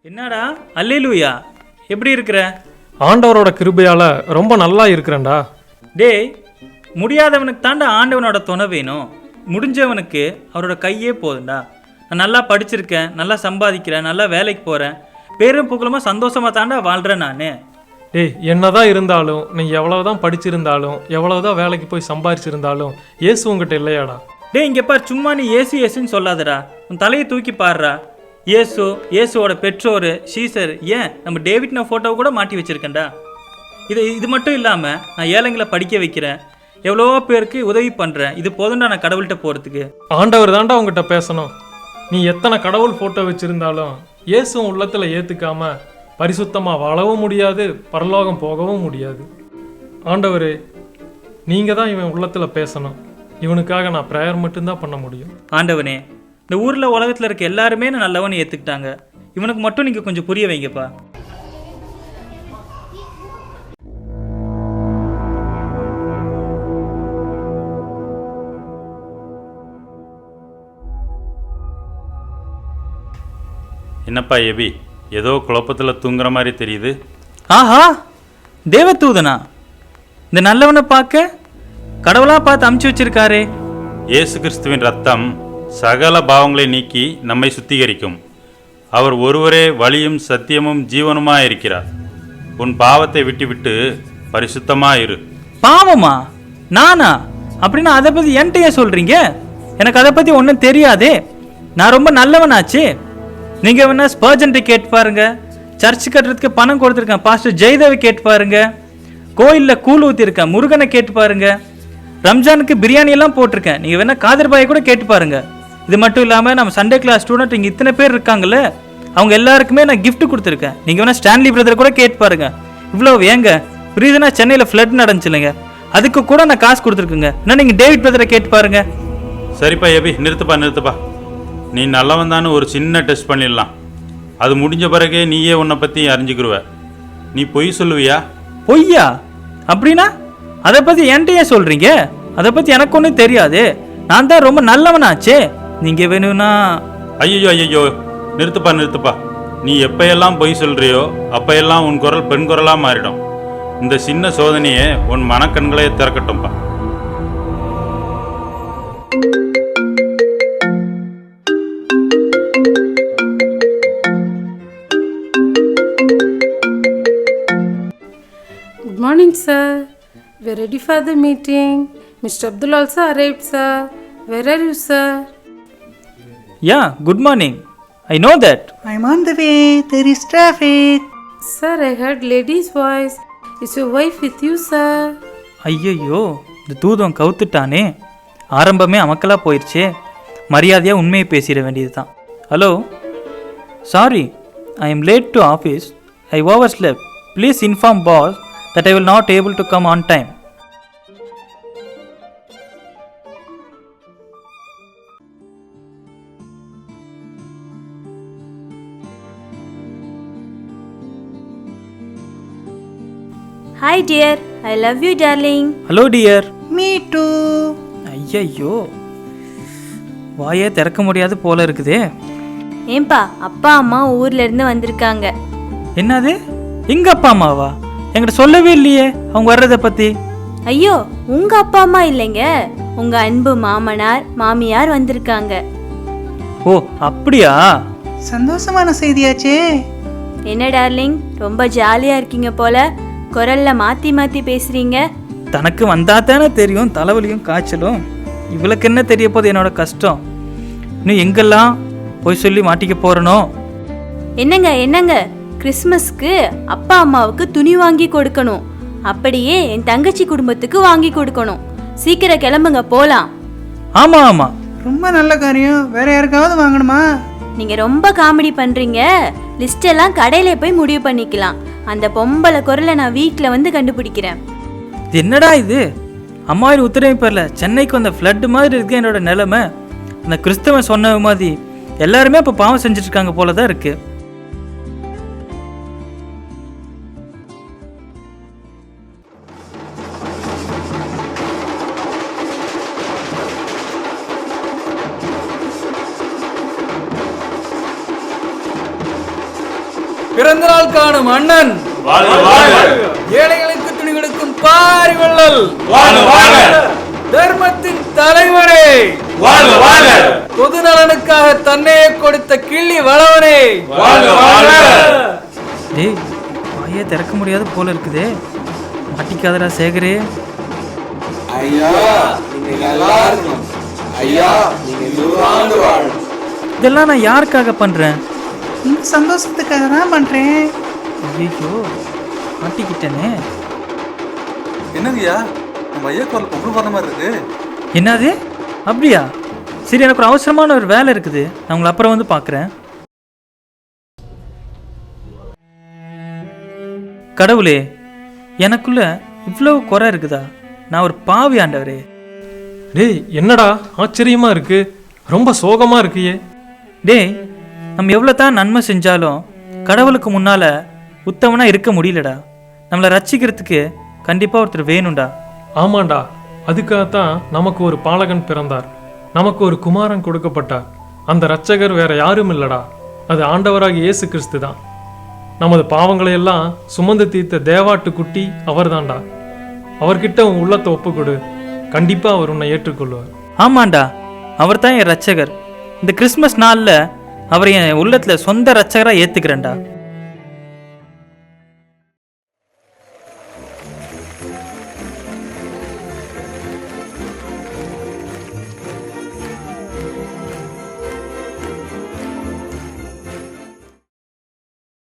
என்னடா அல்லேலூயா, எப்படி இருக்கிற? ஆண்டவரோட கிருபையால ரொம்ப நல்லா இருக்கிறேன்டா. டேய், முடியாதவனுக்கு தாண்டா ஆண்டவனோட துணை வேணும். முடிஞ்சவனுக்கு அவரோட கையே போதும்டா. நான் நல்லா படிச்சிருக்கேன், நல்லா சம்பாதிக்கிறேன், நல்லா வேலைக்கு போகிறேன், பேரும் புகழுமா சந்தோஷமாக தாண்டா வாழ்கிறேன் நான். டேய், என்னதான் இருந்தாலும், நீ எவ்வளவுதான் படிச்சிருந்தாலும், எவ்வளவுதான் வேலைக்கு போய் சம்பாரிச்சிருந்தாலும், இயேசு உங்ககிட்ட இல்லையாடா? டேய், இங்கே பார், சும்மா நீ ஏசு ஏசுன்னு சொல்லாதடா. உன் தலையை தூக்கி பாடுறா. இயேசுவோட பெற்றோர் சீசர், ஏன் நம்ம டேவிட்ன ஃபோட்டோவை கூட மாட்டி வச்சுருக்கேன்டா. இது மட்டும் இல்லாமல் நான் ஏழைங்களை படிக்க வைக்கிறேன், எவ்வளவோ பேருக்கு உதவி பண்ணுறேன். இது போதும்டா நான் கடவுள்கிட்ட போகிறதுக்கு. ஆண்டவர் தாண்டா உங்ககிட்ட பேசணும். நீ எத்தனை கடவுள் ஃபோட்டோ வச்சுருந்தாலும் இயேசு உள்ளத்தில் ஏற்றுக்காம பரிசுத்தமாக வாழவும் முடியாது, பரலோகம் போகவும் முடியாது. ஆண்டவரே, நீங்கள் தான் இவன் உள்ளத்தில் பேசணும். இவனுக்காக நான் ப்ரேயர் மட்டும்தான் பண்ண முடியும். ஆண்டவனே, இந்த ஊரில் உலகத்தில் இருக்க எல்லாருமே நான் நல்லவனை ஏற்றுக்கிட்டாங்க. இவனுக்கு மட்டும் நீங்கள் கொஞ்சம் புரிய வைங்கப்பா. என்னப்பா எபி, ஏதோ குழப்பத்தில் தூங்குற மாதிரி தெரியுது. ஆஹா, தேவதூதனா? இந்த நல்லவனை பார்க்க கடவுளாக பார்த்து அமுச்சு வச்சிருக்காரே. இயேசு கிறிஸ்துவின் ரத்தம் சகல பாவங்களை நீக்கி நம்மை சுத்திகரிக்கும். அவர் ஒருவரே வழியும் சத்தியமும் ஜீவனுமாக இருக்கிறார். உன் பாவத்தை விட்டுவிட்டு பரிசுத்தமாக இரு. பாவமா? நானா? அப்படின்னா அதை பற்றி என்கிட்ட ஏன் சொல்கிறீங்க? எனக்கு அதை பற்றி ஒன்றும் தெரியாதே. நான் ரொம்ப நல்லவனாச்சு. நீங்கள் வேணா ஸ்பர்ஜன்ட்டை கேட்டு பாருங்க. சர்ச் கட்டுறதுக்கு பணம் கொடுத்துருக்கேன் பாஸ்டர் ஜெயதேவை கேட்டு பாருங்க. கோயிலில் கூழ் ஊற்றிருக்கேன் முருகனை கேட்டு பாருங்க. ரம்ஜானுக்கு பிரியாணி எல்லாம் போட்டிருக்கேன். நீங்கள் வேணா காதர்பாயை கூட கேட்டு பாருங்க. இது மட்டும் இல்லாமல் நம்ம சண்டே கிளாஸ் ஸ்டூடெண்ட் இங்கே இத்தனை பேர் இருக்காங்கல்ல, அவங்க எல்லாருக்குமே நான் கிஃப்ட் கொடுத்துருக்கேன். நீங்கள் வேணா ஸ்டான்லி பிரதர் கூட கேட்டு பாருங்க. இவ்வளோ ஏங்க ரீசனாக சென்னையில் ஃப்ளட் நடந்துச்சுலங்க, அதுக்கு கூட நான் காசு கொடுத்துருக்குங்க. என்ன நீங்கள் டேவிட் பிரதரை கேட்டு பாருங்க. சரிப்பா எபி, நிறுத்துப்பா. நீ நல்லவன் தானே ஒரு சின்ன டெஸ்ட் பண்ணிடலாம். அது முடிஞ்ச பிறகே நீயே உன்னை பற்றி அறிஞ்சுக்கிருவ. நீ பொய் சொல்லுவியா? பொய்யா? அப்படின்னா அதை பற்றி என்கிட்ட ஏன் சொல்கிறீங்க? அதை பற்றி எனக்கு ஒன்றும் தெரியாது. நான் தான் ரொம்ப நல்லவனாச்சே. நீங்கள் வேணும்னா... ஐயோ, நிறுத்துப்பா. நீ எப்பையெல்லாம் பொய் சொல்கிறியோ அப்பையெல்லாம் உன் குரல் பெண் குரலாக மாறிடும். இந்த சின்ன சோதனையே உன் மனக்கண்களை திறக்கட்டும்பா. Good morning, sir. We're ready for the meeting. Mr. Abdul also arrived, sir. Where are you, sir? Yeah, good morning. I know that. I'm on the way. There is traffic. Sir, I heard lady's voice. Is your wife with you, sir? ஐயையோ, இந்த தூதம் கவுத்துட்டானே. ஆரம்பமே அமக்கலாக போயிடுச்சே. மரியாதையாக உண்மையை பேசிட வேண்டியது தான். Hello, sorry, I am late to office. I overslept. Please inform boss that I will not able to come on time. Hi dear, I love you darling. Hello dear. Me too. ஐயையோ, வாயே திறக்க முடியாது போல இருக்குதே. ஏன்பா, அப்பா அம்மா ஊர்ல இருந்து வந்திருக்காங்க. என்னது? எங்க அப்பா அம்மாவா? என்கிட்ட சொல்லவே இல்லையே அவங்க வர்றதை பத்தி. ஐயோ, உங்க அப்பா அம்மா இல்லைங்க, உங்க அன்பு மாமனார் மாமியார் வந்திருக்காங்க. ஓ, அப்படியா? சந்தோஷமான செய்தியாச்சே. என்ன டார்லிங், ரொம்ப ஜாலியா இருக்கீங்க போல. குரல்ல மாத்தி பேசுறீங்க. தனக்கு வந்தா தானே தெரியும் தலைவலியும் காய்ச்சலும். இவளுக்கு என்ன தெரிய போது என்னோட கஷ்டம். இன்னும் எங்கெல்லாம் போய் சொல்லி மாட்டிக்க போறனோ. என்னங்க கிறிஸ்மஸ்க்கு அப்பா அம்மாவுக்கு துணி வாங்கி கொடுக்கணும். அப்படியே என் தங்கச்சி குடும்பத்துக்கு வாங்கி கொடுக்கணும். சீக்கிரம் கிளம்புங்க, போலாம். ஆமா, ரொம்ப நல்ல காரியம். வேற யாருக்காவது வாங்கணுமா? நீங்க ரொம்ப காமெடி பண்றீங்க. லிஸ்ட் எல்லாம் கடையில போய் முடிவு பண்ணிக்கலாம். அந்த பொம்பளை குரலை நான் வீட்டுல வந்து கண்டுபிடிக்கிறேன். என்னடா இது? அம்மாவின் உத்தரவு பேர்ல சென்னைக்கு வந்த ஃப்ளட் மாதிரி இருக்கு என்னோட நிலைமை. அந்த கிறிஸ்தவன் சொன்ன மாதிரி எல்லாருமே இப்போ பாவம் செஞ்சுட்டு இருக்காங்க போலதான் இருக்கு. பிறந்தநாள் காணும் அண்ணன், ஏழைகளுக்கு துணி கொடுக்கும் பாரி வள்ளல், தர்மத்தின் தலைவனே, பொது நலனுக்காக தன்னையே கொடுத்த கிள்ளி வளவனே. டேய் வாயே திறக்க முடியாது போல இருக்குதே, மாட்டிக்காதடா சேகரே. இதெல்லாம் நான் யாருக்காக பண்றேன்? இந்த சந்தோஷத்துக்காக தான் பண்றேன். ஐயோ மாட்டிக்கிட்டேனே. என்னங்கய்யா, நம்ம ஐயா குரல் பொம்பளை பண்ண மாதிரி இருக்கு. என்னது அப்படியா? சரி, எனக்கு ஒரு அவசரமான ஒரு வேலை இருக்குது, நான் உங்களை அப்புறம் வந்து பார்க்குறேன். கடவுளே, எனக்குள்ள இவ்வளவு குறை இருக்குதா? நான் ஒரு பாவி ஆண்டவரே. டேய் என்னடா ஆச்சரியமா இருக்கு, ரொம்ப சோகமா இருக்கியே. டேய், நம்ம எவ்வளோ தான் நன்மை செஞ்சாலும் கடவுளுக்கு முன்னால் உத்தமனாக இருக்க முடியலடா. நம்மளை ரட்சிக்கிறதுக்கு கண்டிப்பாக ஒருத்தர் வேணும்டா. ஆமாண்டா, அதுக்காகத்தான் நமக்கு ஒரு பாலகன் பிறந்தார், நமக்கு ஒரு குமாரன் கொடுக்கப்பட்டார். அந்த இரட்சகர் வேற யாரும் இல்லடா, அது ஆண்டவராகிய இயேசு கிறிஸ்து தான். நமது பாவங்களை எல்லாம் சுமந்து தீர்த்த தேவாட்டு குட்டி அவர்தான்டா. அவர்கிட்ட உன் உள்ளத்தை ஒப்புக்கொடு, கண்டிப்பா அவர் உன்னை ஏற்றுக்கொள்வார். ஆமாண்டா, அவர் தான் என் ரட்சகர். இந்த கிறிஸ்மஸ் நாளில் அவரை என் உள்ளத்தில் சொந்த ரட்சகராக ஏற்றுக்கிறேன்டா.